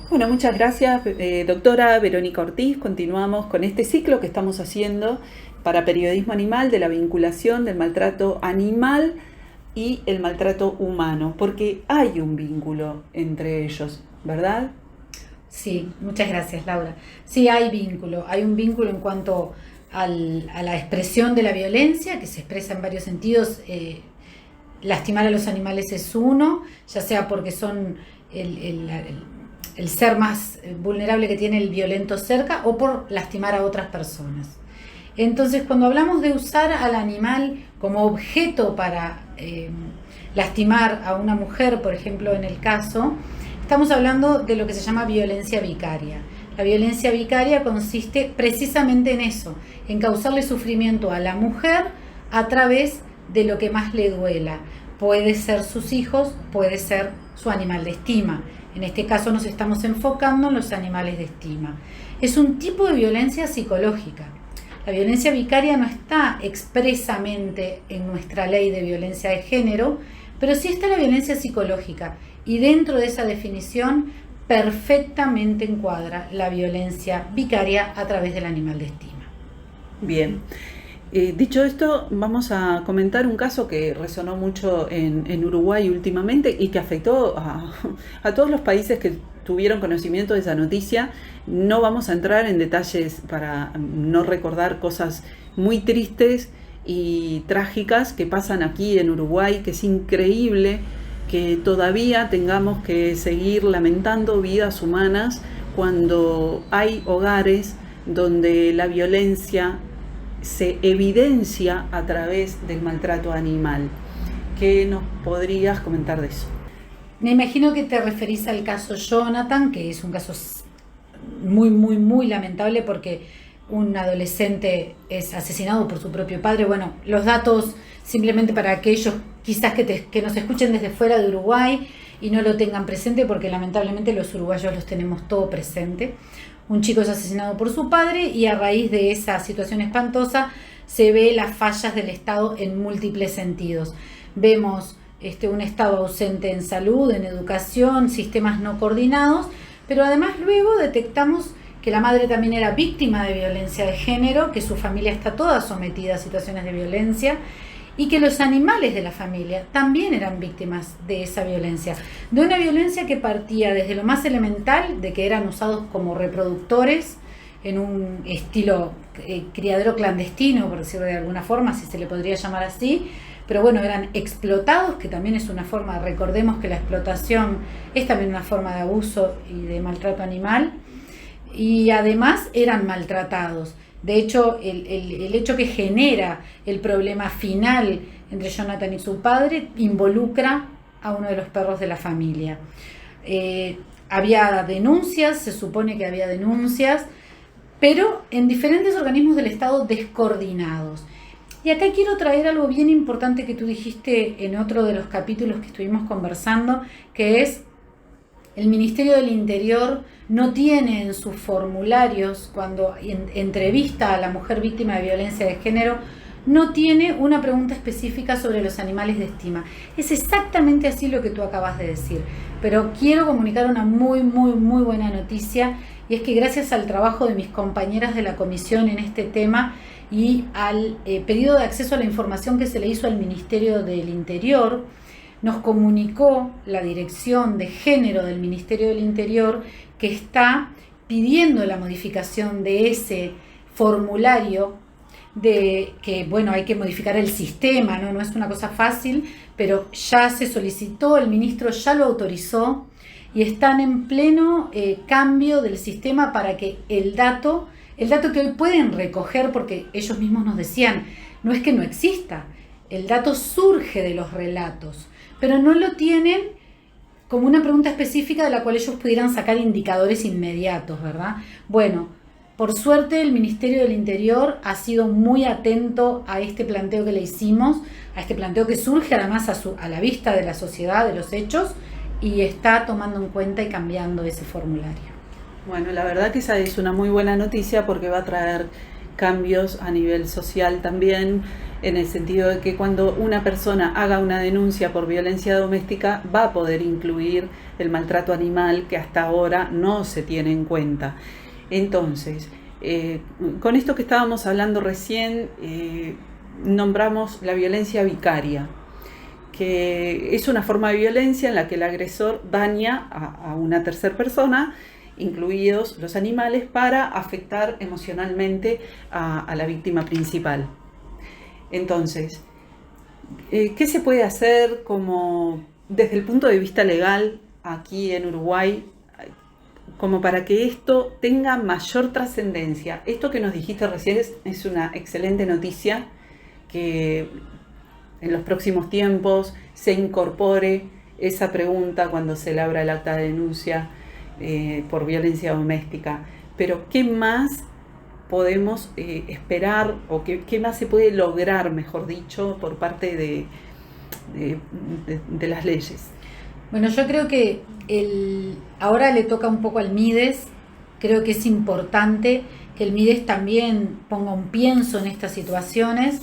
Bueno, muchas gracias, doctora Verónica Ortiz. Continuamos con este ciclo que estamos haciendo para periodismo animal de la vinculación del maltrato animal y el maltrato humano, porque hay un vínculo entre ellos, ¿verdad? Sí, muchas gracias, Laura. Sí, hay un vínculo en cuanto a la expresión de la violencia, que se expresa en varios sentidos. Lastimar a los animales es uno, ya sea porque son el ser más vulnerable que tiene el violento cerca o por lastimar a otras personas. Entonces, cuando hablamos de usar al animal como objeto para lastimar a una mujer, por ejemplo, en el caso, estamos hablando de lo que se llama violencia vicaria. La violencia vicaria consiste precisamente en eso, en causarle sufrimiento a la mujer a través de lo que más le duela. Puede ser sus hijos, puede ser su animal de estima. En este caso nos estamos enfocando en los animales de estima. Es un tipo de violencia psicológica. La violencia vicaria no está expresamente en nuestra ley de violencia de género, pero sí está la violencia psicológica. Y dentro de esa definición perfectamente encuadra la violencia vicaria a través del animal de estima. Bien. Dicho esto, vamos a comentar un caso que resonó mucho en Uruguay últimamente y que afectó a todos los países que tuvieron conocimiento de esa noticia. No vamos a entrar en detalles para no recordar cosas muy tristes y trágicas que pasan aquí en Uruguay, que es increíble que todavía tengamos que seguir lamentando vidas humanas cuando hay hogares donde la violencia se evidencia a través del maltrato animal. ¿Qué nos podrías comentar de eso? Me imagino que te referís al caso Jonathan, que es un caso muy lamentable porque un adolescente es asesinado por su propio padre. Bueno, los datos, simplemente para aquellos quizás que nos escuchen desde fuera de Uruguay y no lo tengan presente, porque lamentablemente los uruguayos los tenemos todo presente. Un chico es asesinado por su padre y a raíz de esa situación espantosa se ve las fallas del Estado en múltiples sentidos. Vemos un Estado ausente en salud, en educación, sistemas no coordinados, pero además luego detectamos que la madre también era víctima de violencia de género, que su familia está toda sometida a situaciones de violencia y que los animales de la familia también eran víctimas de esa violencia, de una violencia que partía desde lo más elemental, de que eran usados como reproductores en un estilo criadero clandestino, por decirlo de alguna forma, si se le podría llamar así, pero bueno, eran explotados, que también es una forma, recordemos que la explotación es también una forma de abuso y de maltrato animal, y además eran maltratados. De hecho, el hecho que genera el problema final entre Jonathan y su padre involucra a uno de los perros de la familia. Había denuncias, se supone que había denuncias, pero en diferentes organismos del Estado descoordinados. Y acá quiero traer algo bien importante que tú dijiste en otro de los capítulos que estuvimos conversando, que es el Ministerio del Interior no tiene en sus formularios, cuando entrevista a la mujer víctima de violencia de género, no tiene una pregunta específica sobre los animales de estima. Es exactamente así lo que tú acabas de decir, pero quiero comunicar una muy buena noticia, y es que gracias al trabajo de mis compañeras de la comisión en este tema y al pedido de acceso a la información que se le hizo al Ministerio del Interior, nos comunicó la Dirección de Género del Ministerio del Interior que está pidiendo la modificación de ese formulario, de que, bueno, hay que modificar el sistema, no es una cosa fácil, pero ya se solicitó, el ministro ya lo autorizó y están en pleno cambio del sistema para que el dato que hoy pueden recoger, porque ellos mismos nos decían, no es que no exista, el dato surge de los relatos, pero no lo tienen como una pregunta específica de la cual ellos pudieran sacar indicadores inmediatos, ¿verdad? Bueno, por suerte el Ministerio del Interior ha sido muy atento a este planteo que le hicimos, a este planteo que surge además a la vista de la sociedad, de los hechos, y está tomando en cuenta y cambiando ese formulario. Bueno, la verdad que esa es una muy buena noticia porque va a traer cambios a nivel social también. en el sentido de que cuando una persona haga una denuncia por violencia doméstica va a poder incluir el maltrato animal, que hasta ahora no se tiene en cuenta. Entonces, con esto que estábamos hablando recién, nombramos la violencia vicaria, que es una forma de violencia en la que el agresor daña a una tercera persona, incluidos los animales, para afectar emocionalmente a la víctima principal. Entonces, ¿qué se puede hacer como desde el punto de vista legal aquí en Uruguay, como para que esto tenga mayor trascendencia? Esto que nos dijiste recién es una excelente noticia, que en los próximos tiempos se incorpore esa pregunta cuando se elabra el acta de denuncia por violencia doméstica. Pero ¿qué más podemos esperar, o qué más se puede lograr, mejor dicho, por parte de las leyes? Bueno, yo creo que ahora le toca un poco al MIDES. Creo que es importante que el MIDES también ponga un pienso en estas situaciones,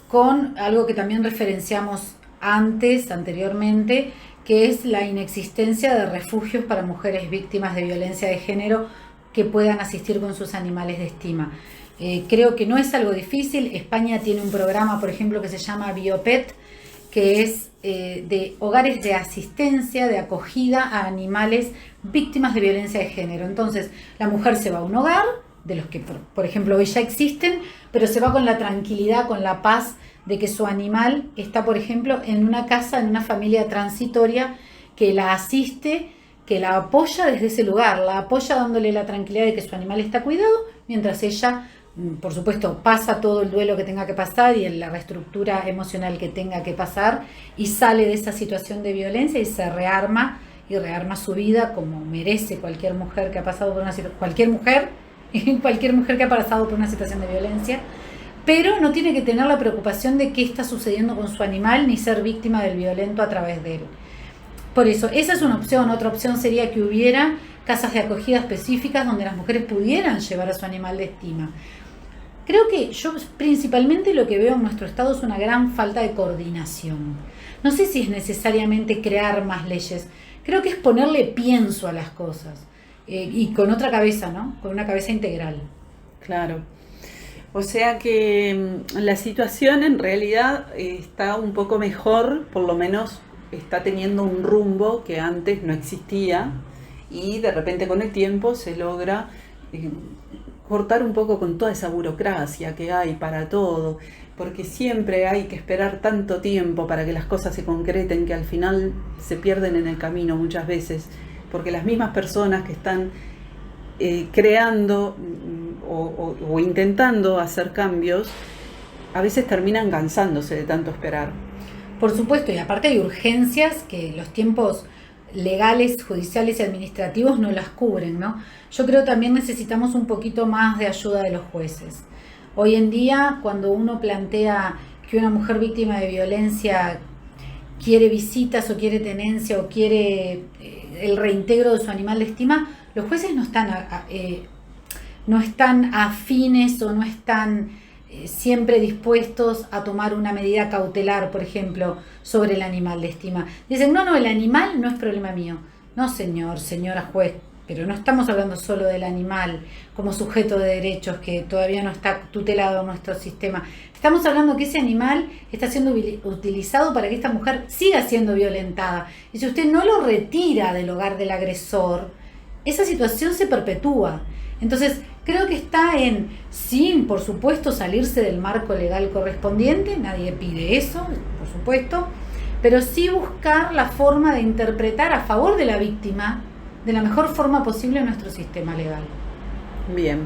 con algo que también referenciamos anteriormente, que es la inexistencia de refugios para mujeres víctimas de violencia de género que puedan asistir con sus animales de estima. Creo que no es algo difícil. España tiene un programa, por ejemplo, que se llama Biopet, que es de hogares de asistencia, de acogida a animales víctimas de violencia de género. Entonces, la mujer se va a un hogar, de los que, por ejemplo, hoy ya existen, pero se va con la tranquilidad, con la paz de que su animal está, por ejemplo, en una casa, en una familia transitoria que la asiste, que la apoya desde ese lugar, la apoya dándole la tranquilidad de que su animal está cuidado, mientras ella, por supuesto, pasa todo el duelo que tenga que pasar y la reestructura emocional que tenga que pasar, y sale de esa situación de violencia y se rearma su vida como merece cualquier mujer que ha pasado por una situación, cualquier mujer que ha pasado por una situación de violencia, pero no tiene que tener la preocupación de qué está sucediendo con su animal ni ser víctima del violento a través de él. Por eso, esa es una opción. Otra opción sería que hubiera casas de acogida específicas donde las mujeres pudieran llevar a su animal de estima. Creo que yo principalmente lo que veo en nuestro estado es una gran falta de coordinación. No sé si es necesariamente crear más leyes. Creo que es ponerle pienso a las cosas. Y con otra cabeza, ¿no? Con una cabeza integral. Claro. O sea que la situación en realidad está un poco mejor, por lo menos está teniendo un rumbo que antes no existía, y de repente con el tiempo se logra cortar un poco con toda esa burocracia que hay para todo, porque siempre hay que esperar tanto tiempo para que las cosas se concreten, que al final se pierden en el camino muchas veces, porque las mismas personas que están creando o intentando hacer cambios, a veces terminan cansándose de tanto esperar. Por supuesto, y aparte hay urgencias que los tiempos legales, judiciales y administrativos no las cubren, ¿no? Yo creo también necesitamos un poquito más de ayuda de los jueces. Hoy en día, cuando uno plantea que una mujer víctima de violencia quiere visitas o quiere tenencia o quiere el reintegro de su animal de estima, los jueces no están afines o no están siempre dispuestos a tomar una medida cautelar, por ejemplo, sobre el animal de estima. Dicen, no, el animal no es problema mío. No, señora juez, pero no estamos hablando solo del animal como sujeto de derechos que todavía no está tutelado en nuestro sistema. Estamos hablando que ese animal está siendo utilizado para que esta mujer siga siendo violentada. Y si usted no lo retira del hogar del agresor, esa situación se perpetúa. Entonces, creo que está sin, por supuesto, salirse del marco legal correspondiente, nadie pide eso, por supuesto, pero sí buscar la forma de interpretar a favor de la víctima de la mejor forma posible en nuestro sistema legal. Bien.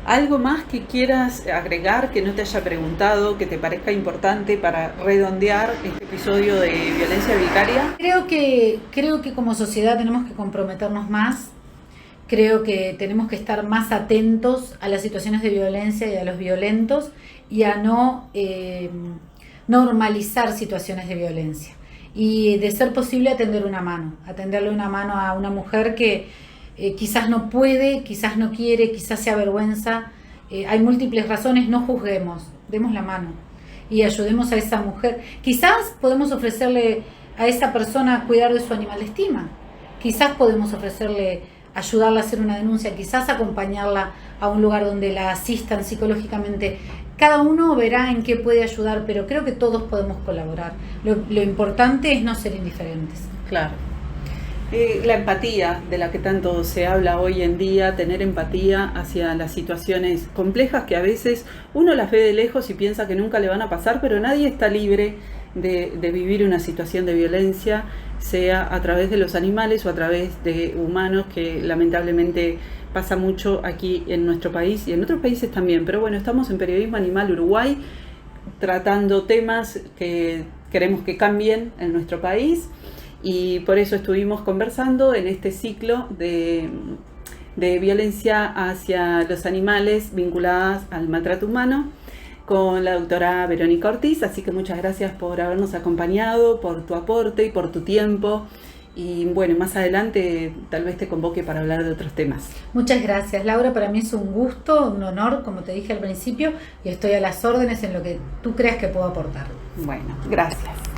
¿Algo más que quieras agregar, que no te haya preguntado, que te parezca importante para redondear este episodio de violencia vicaria? Creo que como sociedad tenemos que comprometernos más. Creo que tenemos que estar más atentos a las situaciones de violencia y a los violentos, y a no normalizar situaciones de violencia. Y de ser posible atenderle una mano a una mujer que quizás no puede, quizás no quiere, quizás se avergüenza. Hay múltiples razones, no juzguemos, demos la mano. y ayudemos a esa mujer. Quizás podemos ofrecerle a esa persona cuidar de su animal de estima. Quizás podemos ofrecerle ayudarla a hacer una denuncia, quizás acompañarla a un lugar donde la asistan psicológicamente. Cada uno verá en qué puede ayudar, pero creo que todos podemos colaborar. Lo importante es no ser indiferentes. Claro. La empatía de la que tanto se habla hoy en día, tener empatía hacia las situaciones complejas que a veces uno las ve de lejos y piensa que nunca le van a pasar, pero nadie está libre de vivir una situación de violencia, sea a través de los animales o a través de humanos, que lamentablemente pasa mucho aquí en nuestro país y en otros países también. Pero bueno, estamos en Periodismo Animal Uruguay tratando temas que queremos que cambien en nuestro país, y por eso estuvimos conversando en este ciclo de violencia hacia los animales vinculadas al maltrato humano con la doctora Verónica Ortiz. Así que muchas gracias por habernos acompañado, por tu aporte y por tu tiempo. Y bueno, más adelante tal vez te convoque para hablar de otros temas. Muchas gracias, Laura. Para mí es un gusto, un honor, como te dije al principio, y estoy a las órdenes en lo que tú creas que puedo aportar. Bueno, gracias.